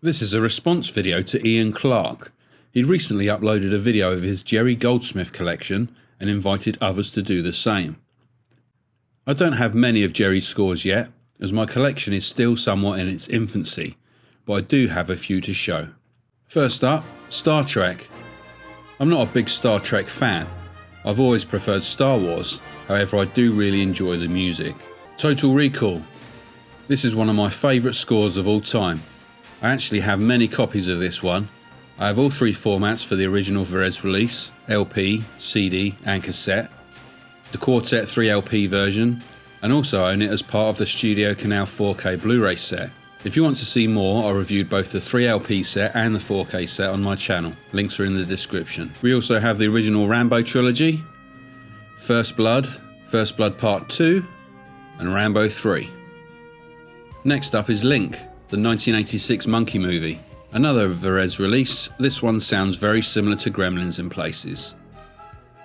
This is a response video to Ian Clark. He'd recently uploaded a video of his Jerry Goldsmith collection and invited others to do the same. I don't have many of Jerry's scores yet, as my collection is still somewhat in its infancy, but I do have a few to show. First up, Star Trek. I'm not a big Star Trek fan. I've always preferred Star Wars, however I do really enjoy the music. Total Recall. This is one of my favourite scores of all time. I actually have many copies of this one. I have all three formats for the original Varese release, LP, CD and cassette, the Quartet 3LP version, and also own it as part of the Studio Canal 4K Blu-ray set. If you want to see more, I reviewed both the 3LP set and the 4K set on my channel. Links are in the description. We also have the original Rambo trilogy, First Blood Part 2, and Rambo 3. Next up is Link, the 1986 Monkey movie. Another Varese release, this one sounds very similar to Gremlins in places.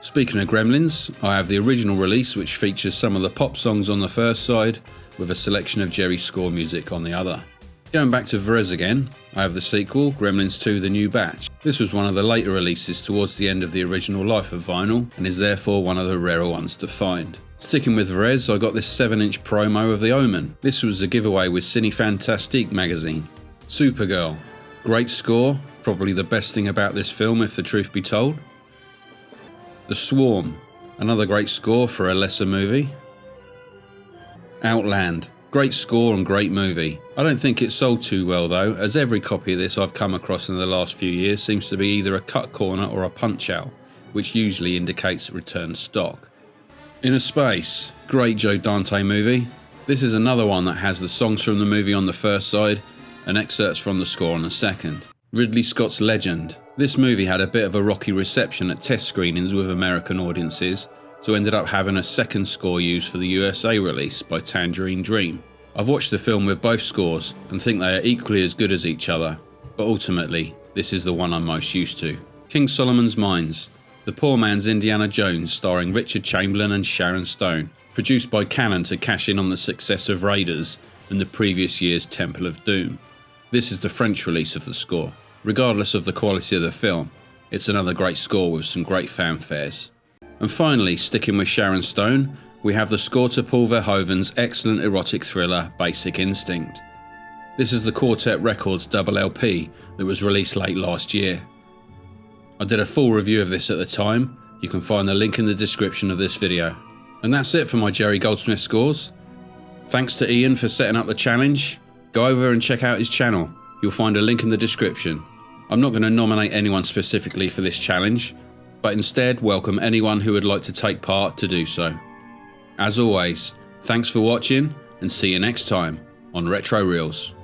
Speaking of Gremlins, I have the original release which features some of the pop songs on the first side with a selection of Jerry's score music on the other. Going back to Varese again, I have the sequel, Gremlins 2 The New Batch. This was one of the later releases towards the end of the original life of vinyl and is therefore one of the rarer ones to find. Sticking with Varese, I got this 7-inch promo of The Omen. This was a giveaway with Cine Fantastique magazine. Supergirl. Great score, probably the best thing about this film if the truth be told. The Swarm. Another great score for a lesser movie. Outland. Great score and great movie. I don't think it sold too well though, as every copy of this I've come across in the last few years seems to be either a cut corner or a punch out, which usually indicates returned stock. Inner Space. Great Joe Dante movie. This is another one that has the songs from the movie on the first side and excerpts from the score on the second. Ridley Scott's Legend. This movie had a bit of a rocky reception at test screenings with American audiences, so ended up having a second score used for the USA release by Tangerine Dream. I've watched the film with both scores and think they are equally as good as each other, but ultimately, this is the one I'm most used to. King Solomon's Mines. The Poor Man's Indiana Jones starring Richard Chamberlain and Sharon Stone. Produced by Cannon to cash in on the success of Raiders and the previous year's Temple of Doom. This is the French release of the score. Regardless of the quality of the film, it's another great score with some great fanfares. And finally, sticking with Sharon Stone, we have the score to Paul Verhoeven's excellent erotic thriller Basic Instinct. This is the Quartet Records double LP that was released late last year. I did a full review of this at the time. You can find the link in the description of this video. And that's it for my Jerry Goldsmith scores. Thanks to Ian for setting up the challenge. Go over and check out his channel. You'll find a link in the description. I'm not going to nominate anyone specifically for this challenge, but instead welcome anyone who would like to take part to do so. As always, thanks for watching and see you next time on Retro Reels.